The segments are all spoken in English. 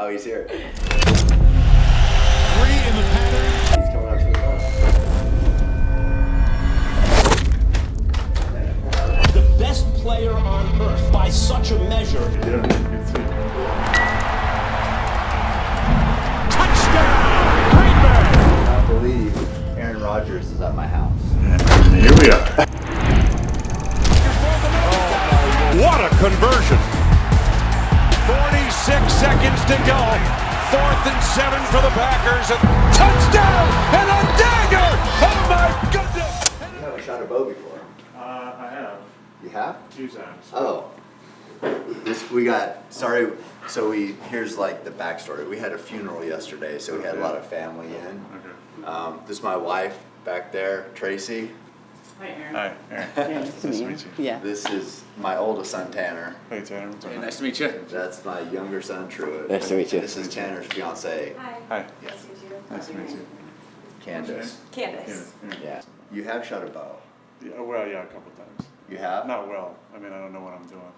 Oh, he's here. 3 in the pattern. He's coming up to the The best player on earth by such a measure. Yeah, you can see. Touchdown! Green Bay! I cannot believe Aaron Rodgers is at my house. Here we are. What a conversion! 46 seconds to go. 4th and 7 for the Packers. Touchdown and a dagger! Oh my goodness! You haven't shot a bow before. I have. You have? 2 times. Oh. Here's like the backstory. We had a funeral yesterday, so we had a lot of family in. Okay. This is my wife back there, Tracy. Hi, Aaron. Hi, Aaron. Nice to meet you. Yeah. This is my oldest son, Tanner. Hey, Tanner. What's up? Nice to meet you. That's my younger son, Truett. Nice to meet you. This is Tanner's fiance, Hi. Yes. Nice to meet you. Candace. Candace. Yeah. You have shot a bow. Yeah, well, yeah, a couple times. You have? Not well. I mean, I don't know what I'm doing.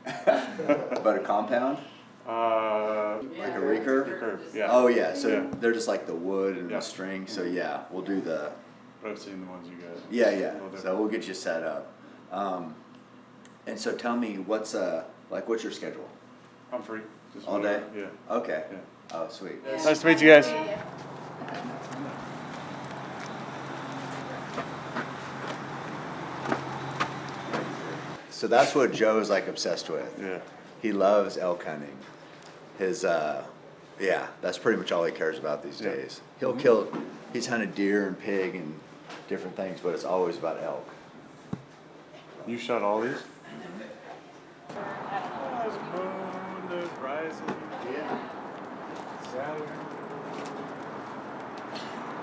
But a compound? Like a recurve? Recurve, yeah. Oh yeah, so Yeah. they're just like the wood and Yeah. the string. So yeah, we'll do the. But I've seen the ones you got. Yeah, A yeah. little different. So we'll get you set up. And so tell me, what's your schedule? I'm free. Just All day? whatever. Yeah. Okay. Yeah. Oh, sweet. Nice to meet you guys. So that's what Joe's like obsessed with. Yeah. He loves elk hunting. That's pretty much all he cares about these Yeah. days. He's hunted deer and pig and different things, but it's always about elk. You shot all these? There's moon, there's rising. Yeah. Saturn.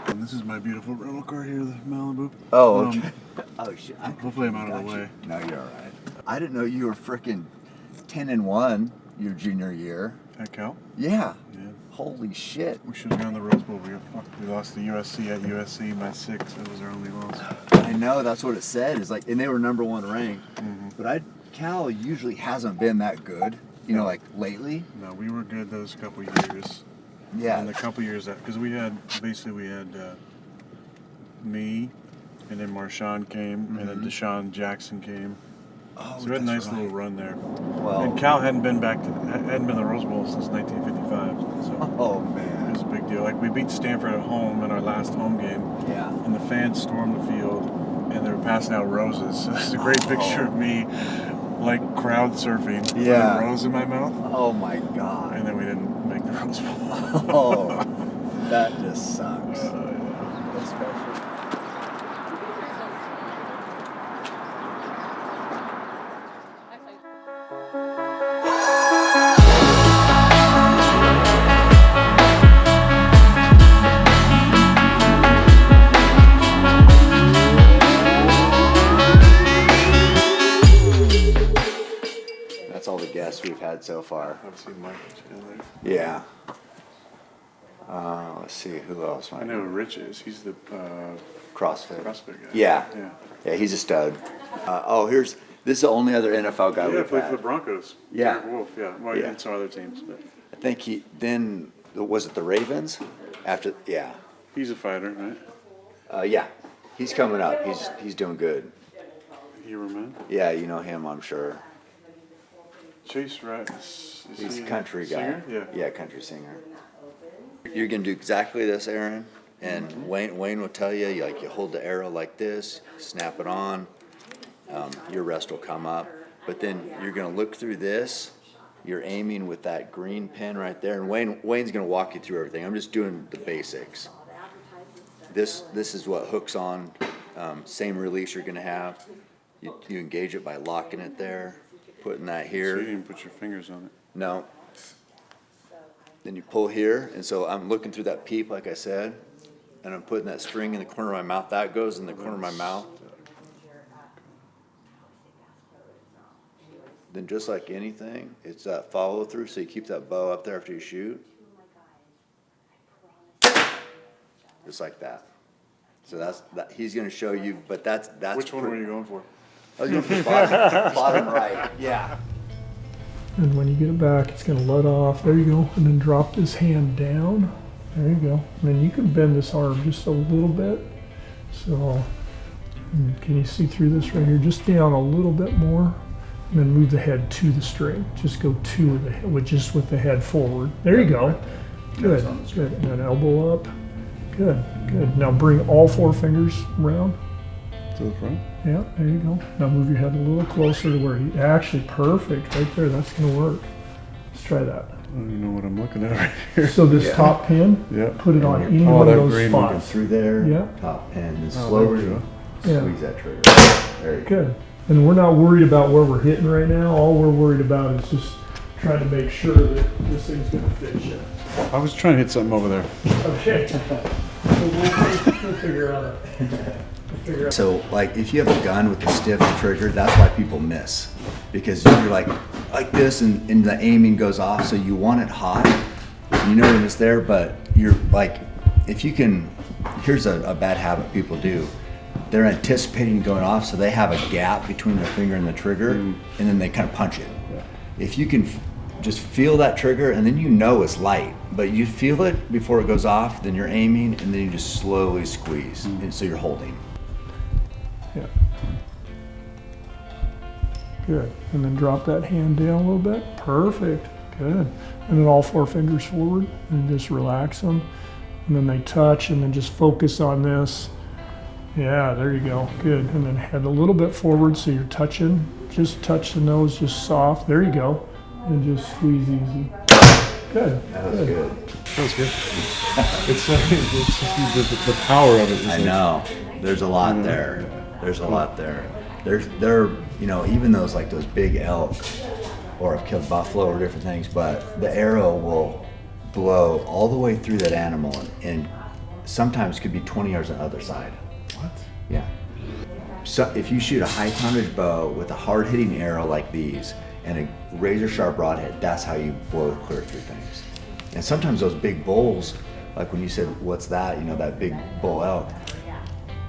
And this is my beautiful rental car here, the Malibu. Oh, okay. Oh shit. Hopefully I'm out of the Gotcha. way. No, you're all right. I didn't know you were freaking 10-1 your junior year. At Cal? Yeah. Yeah. Holy shit. We should have gone to the Rose Bowl. We lost to USC at USC by 6. That was our only loss. I know, that's what it said. It's like, and they were number 1 ranked. But Cal usually hasn't been that good, like lately. No, we were good those couple years. Yeah. And the couple years that, because we had me, and then Marshawn came, and then Deshaun Jackson came. Oh, So we had a nice that's little right. run there. Well, And Cal hadn't been to the Rose Bowl since 1955. So oh it man. was a big deal. Like we beat Stanford at home in our last home game. Yeah. And the fans stormed the field, and they were passing out roses. So there's a great picture of me, like crowd surfing, with Yeah. a rose in my mouth. Oh my god. And then we didn't make the Rose Bowl. Oh, that just sucks. Especially. That's all the guests we've had so far. I've seen Mike down there. Yeah. Let's see, who else might I know who Rich is. He's the CrossFit. CrossFit guy. Yeah. Yeah. Yeah, he's a stud. This is the only other NFL guy Yeah, we've played for had. the Broncos. Yeah. Derek Wolf, yeah. Well, Yeah. and some other teams. But I think was it the Ravens? Yeah. he's a fighter, right? Yeah. He's coming up. He's doing good. Hero man. Yeah, you know him, I'm sure. Chase Rice. Is He's he a country guy. singer? Yeah. Yeah, country singer. You're gonna do exactly this, Aaron, and Wayne will tell you. You hold the arrow like this, snap it on. Your rest will come up, but then you're gonna look through this. You're aiming with that green pin right there, and Wayne's gonna walk you through everything. I'm just doing the basics. This is what hooks on. Same release you're gonna have. You engage it by locking it there, putting that So here. you didn't put your fingers on it. No. Then you pull here, and so I'm looking through that peep, like I said, and I'm putting that string in the corner of my mouth. That goes in the corner of my mouth. Then just like anything, it's that follow through, so you keep that bow up there after you shoot. Just like that. So that he's gonna show you, but that's Which one were you going for? I was going for bottom right, yeah. And when you get it back, it's going to let off. There you go. And then drop this hand down. There you go. And then you can bend this arm just a little bit. So, can you see through this right here? Just down a little bit more. And then move the head to the string. Just go to the head, with the head forward. There you go. Good. Good. And then elbow up. Good. Good. Now bring all 4 fingers around. To the front? Yeah, there you go. Now move your head a little closer to where you actually perfect right there. That's going to work. Let's try that. I don't even know what I'm looking at right here. So this top pin, put it on any one of those green spots. Through there, Yeah. top pin, and there slowly we go. squeeze that trigger. There you go. Good. And we're not worried about where we're hitting right now. All we're worried about is just trying to make sure that this thing's going to fit you. I was trying to hit something over there. Okay. So we'll figure out So, like, if you have a gun with a stiff trigger, that's why people miss. Because you're like this, and the aiming goes off, so you want it hot. You know when it's there, but you're like, if you can, here's a bad habit people do. They're anticipating going off, so they have a gap between their finger and the trigger, and then they kind of punch it. If you can just feel that trigger, and then you know it's light, but you feel it before it goes off, then you're aiming, and then you just slowly squeeze, and so you're holding. Yeah. Good. And then drop that hand down a little bit. Perfect. Good. And then all 4 fingers forward and just relax them. And then they touch and then just focus on this. Yeah, there you go. Good. And then head a little bit forward so you're touching. Just touch the nose, just soft. There you go. And just squeeze easy. Good. That was good. That was good. It's just the power of it. I know. There's a lot there. There's a lot there. There, you know, even those big elk, or I've killed buffalo or different things, but the arrow will blow all the way through that animal, and sometimes could be 20 yards on the other side. What? Yeah. So if you shoot a high poundage bow with a hard hitting arrow like these and a razor sharp broadhead, that's how you blow clear through things. And sometimes those big bulls, like when you said, what's that? You know, that big bull elk,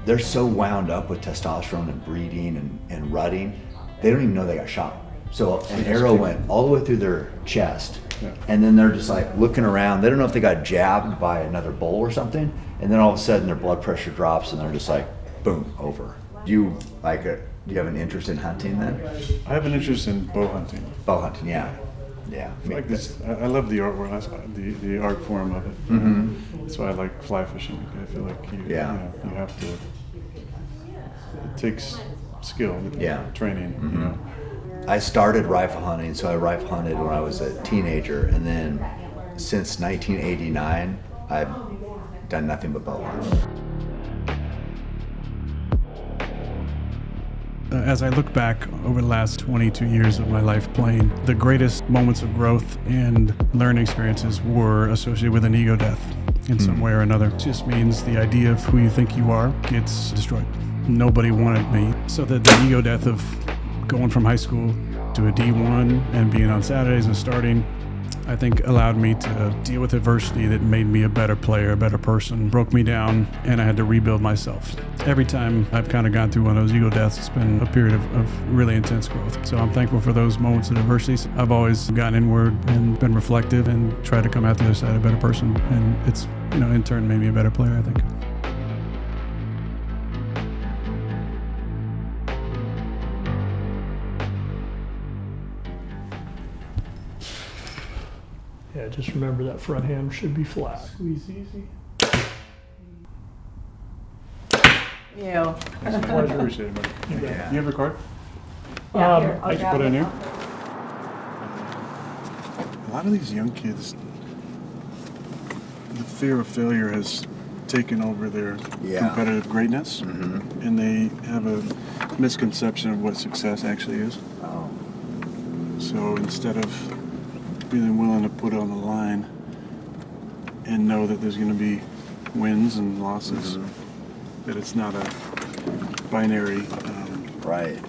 they're so wound up with testosterone and breeding and rutting, they don't even know they got shot. So an arrow went all the way through their chest, and then they're just like looking around. They don't know if they got jabbed by another bull or something, and then all of a sudden their blood pressure drops and they're just like, boom, over. Do you have an interest in hunting then? I have an interest in bow hunting. Bow hunting, yeah. Yeah. Like this, I love the art, the art form of it. Mm-hmm. That's why I like fly fishing. I feel like you have to. It takes skill, training. Mm-hmm. You know. I started rifle hunting, so I rifle hunted when I was a teenager, and then since 1989, I've done nothing but bow hunting. As I look back over the last 22 years of my life playing, the greatest moments of growth and learning experiences were associated with an ego death in some way or another. It just means the idea of who you think you are gets destroyed. Nobody wanted me. So the ego death of going from high school to a D1 and being on Saturdays and starting, I think allowed me to deal with adversity that made me a better player, a better person, broke me down, and I had to rebuild myself. Every time I've kind of gone through one of those ego deaths, it's been a period of really intense growth. So I'm thankful for those moments of adversity. I've always gotten inward and been reflective and tried to come out the other side a better person, and it's, in turn made me a better player, I think. Yeah, just remember that front hand should be flat. Squeeze easy. Ew. It's a pleasure. Appreciate it, buddy. Yeah. You have a card? Yeah, I can put it in here. A lot of these young kids, the fear of failure has taken over their competitive greatness, and they have a misconception of what success actually is. Oh. So instead of being willing to put it on the line and know that there's going to be wins and losses, that it's not a binary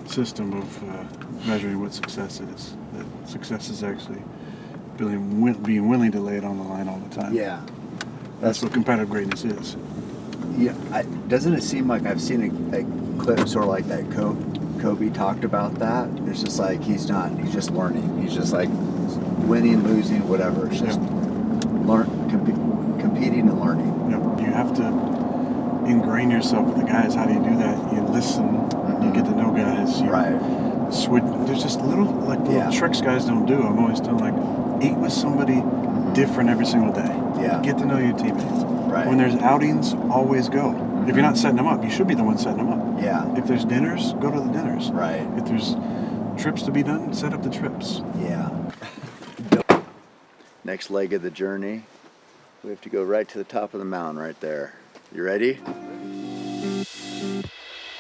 system of measuring what success is. That success is actually being willing to lay it on the line all the time. Yeah. That's what competitive greatness is. Yeah. Doesn't it seem like I've seen a clip sort of like that Kobe talked about that. It's just like he's just learning. He's just like winning, losing, whatever. It's just competing and learning. You have to ingrain yourself with the guys. How do you do that? You listen, you get to know guys. You switch. There's just little tricks guys don't do. I'm always telling, like, eat with somebody different every single day. Yeah. Get to know your teammates. Right. When there's outings, always go. If you're not setting them up, you should be the one setting them up. Yeah. If there's dinners, go to the dinners. Right. If there's trips to be done, set up the trips. Yeah. Next leg of the journey, we have to go right to the top of the mountain right there. You ready?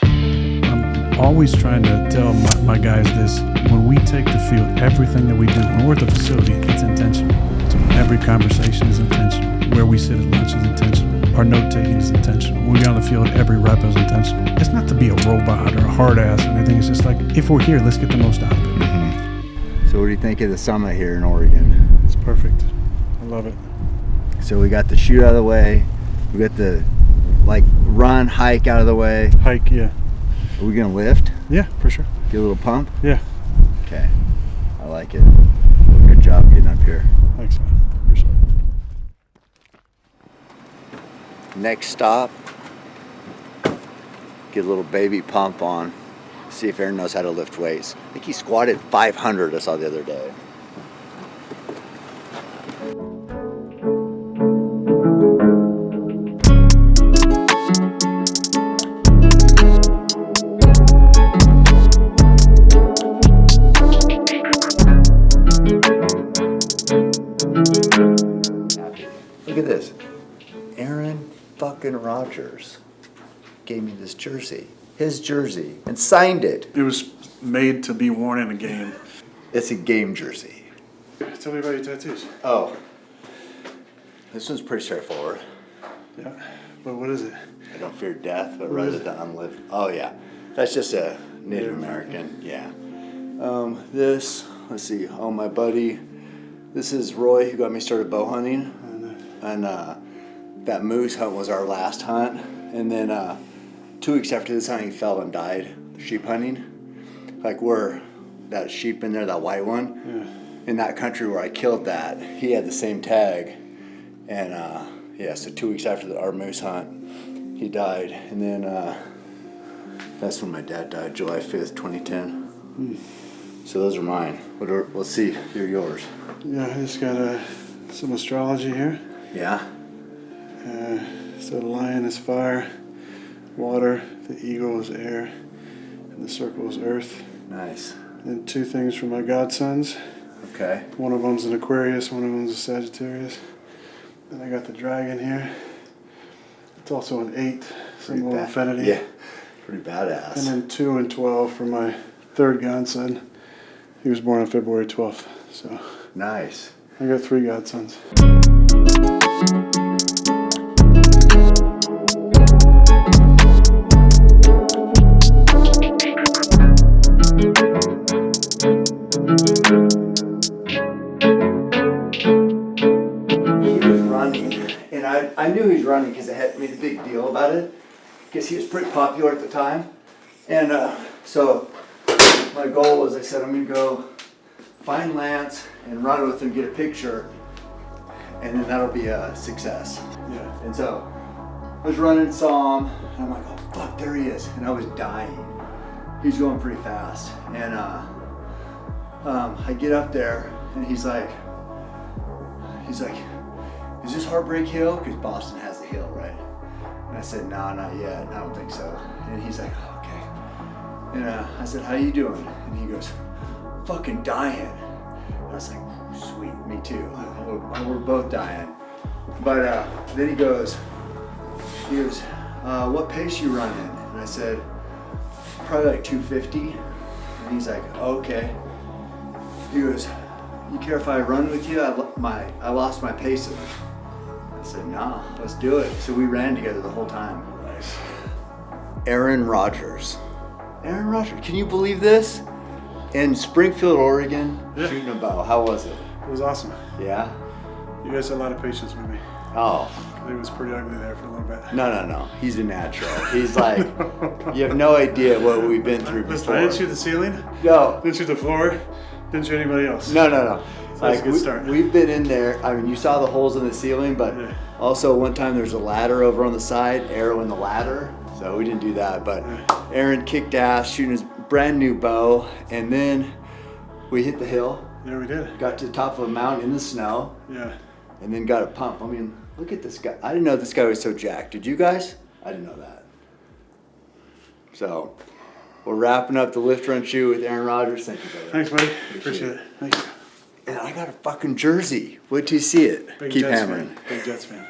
I'm always trying to tell my guys this. When we take the field, everything that we do, when we're at the facility, it's intentional. So every conversation is intentional. Where we sit at lunch is intentional. Our note-taking is intentional. When we get on the field, every rep is intentional. It's not to be a robot or a hard ass or anything. It's just like, if we're here, let's get the most out of it. So what do you think of the summit here in Oregon? It's perfect. I love it. So we got the shoot out of the way. We got the run, hike out of the way. Hike, yeah. Are we gonna lift? Yeah, for sure. Get a little pump? Yeah. Okay. I like it. Good job getting up here. Thanks, man. Appreciate it. Next stop, get a little baby pump on. See if Aaron knows how to lift weights. I think he squatted 500 I saw the other day. Look at this. Aaron fucking Rodgers gave me this jersey. His jersey. And signed it. It was made to be worn in a game. It's a game jersey. Tell me about your tattoos. Oh. This one's pretty straightforward. Yeah. But what is it? I don't fear death, but rather to unlive. Oh, yeah. That's just a Native American. Yeah. This, let's see. Oh, my buddy. This is Roy, who got me started bow hunting. And that moose hunt was our last hunt. And then 2 weeks after this hunt, he fell and died sheep hunting. Like where that sheep in there, that white one, in that country where I killed that, he had the same tag. And so 2 weeks after our moose hunt, he died. And then that's when my dad died, July 5th, 2010. So those are mine. Let's see, here are yours. Yeah, I just got some astrology here. Yeah? So the lion is fire, water, the eagle is air, and the circle is earth. Nice. And 2 things from my godsons. Okay. One of them's an Aquarius, one of them's a Sagittarius. Then I got the dragon here. It's also an 8, symbol of infinity. Yeah, pretty badass. And then 2 and 12 for my 3rd godson. He was born on February 12th, so. Nice. I got 3 godsons. I knew he was running because I had made a big deal about it because he was pretty popular at the time. And so my goal was, I said, I'm going to go find Lance and run with him, get a picture, and then that'll be a success. Yeah. And so I was running, saw him, and I'm like, oh fuck, there he is. And I was dying. He's going pretty fast. And I get up there and he's like, is this Heartbreak Hill? Because Boston has the hill, right? And I said, no, not yet. I don't think so. And he's like, oh, okay. And I said, how you doing? And he goes, fucking dying. And I was like, sweet, me too. We're both dying. But then he goes, what pace you running? And I said, probably like 250. And he's like, oh, okay. He goes, you care if I run with you? I lost my pacer. I said, nah, let's do it. So we ran together the whole time. Nice. Aaron Rodgers. Aaron Rodgers, can you believe this? In Springfield, Oregon, shooting a bow. How was it? It was awesome. Yeah? You guys had a lot of patience with me. Oh, It was pretty ugly there for a little bit. no. He's a natural. He's like, you have no idea what we've been through Listen, before. I didn't shoot the ceiling. No, Didn't shoot the floor. Didn't shoot anybody else. no. That's a good start. We've been in there. I mean, you saw the holes in the ceiling, but Yeah. also one time there's a ladder over on the side, arrow in the ladder. So we didn't do that. But Aaron kicked ass shooting his brand new bow, and then we hit the hill, Yeah, we did. got to the top of a mountain in the snow, Yeah. and then got a pump. I mean, look at this guy. I didn't know this guy was so jacked. Did you guys? I didn't know that. So we're wrapping up the lift run shoe with Aaron Rodgers. Thank you, brother. Thanks, buddy. Appreciate it. Thank you. And I got a fucking jersey. Wait till you see it. Big Keep Jets hammering. fan. Big Jets fan.